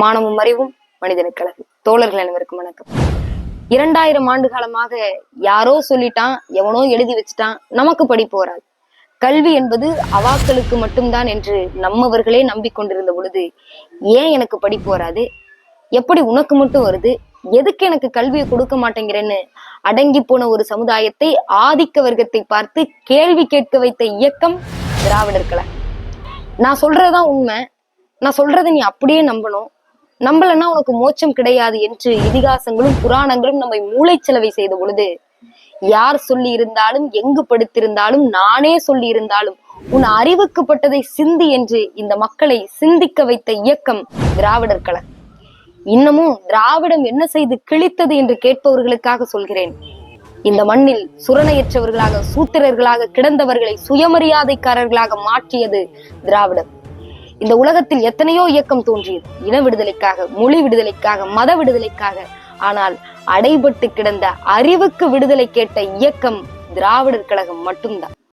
மானமும் அறிவும் மனிதனுக்கு அழகு. தோழர்கள் அனைவருக்கும் வணக்கம். 2000 ஆண்டு காலமாக யாரோ சொல்லிட்டான், எவனோ எழுதி வச்சுட்டான், நமக்கு படிப்பு வராது, கல்வி என்பது அவாக்களுக்கு மட்டும்தான் என்று நம்மவர்களே நம்பிக்கொண்டிருந்த பொழுது, ஏன் எனக்கு படிப்பு வராது, எப்படி உனக்கு மட்டும் வருது, எதுக்கு எனக்கு கல்வியை கொடுக்க மாட்டேங்கிறேன்னு அடங்கி போன ஒரு சமுதாயத்தை, ஆதிக்க வர்க்கத்தை பார்த்து கேள்வி கேட்க வைத்த இயக்கம் திராவிடர் கழகம். நான் சொல்றதுதான் உண்மை, நான் சொல்றதை நீ அப்படியே நம்பணும், நம்பலன்னா உனக்கு மோட்சம் கிடையாது என்று இதிகாசங்களும் புராணங்களும் நம்மை மூளைச்சலவை செய்த பொழுது, யார் சொல்லி இருந்தாலும், எங்கு படுத்திருந்தாலும், நானே சொல்லி இருந்தாலும் உன் அறிவுக்கு பட்டதை சிந்தி என்று இந்த மக்களை சிந்திக்க வைத்த இயக்கம் திராவிடர் கழகம். இன்னமும் திராவிடம் என்ன செய்து கிழித்தது என்று கேட்பவர்களுக்காக சொல்கிறேன். இந்த மண்ணில் சுரணையற்றவர்களாக, சூத்திரர்களாக கிடந்தவர்களை சுயமரியாதைக்காரர்களாக மாற்றியது திராவிடம். இந்த உலகத்தில் எத்தனையோ இயக்கம் தோன்றியது, இன விடுதலைக்காக, மொழி விடுதலைக்காக, மத விடுதலைக்காக. ஆனால் அடைபட்டு கிடந்த அறிவுக்கு விடுதலை கேட்ட இயக்கம் திராவிடர் கழகம் மட்டும்தான்.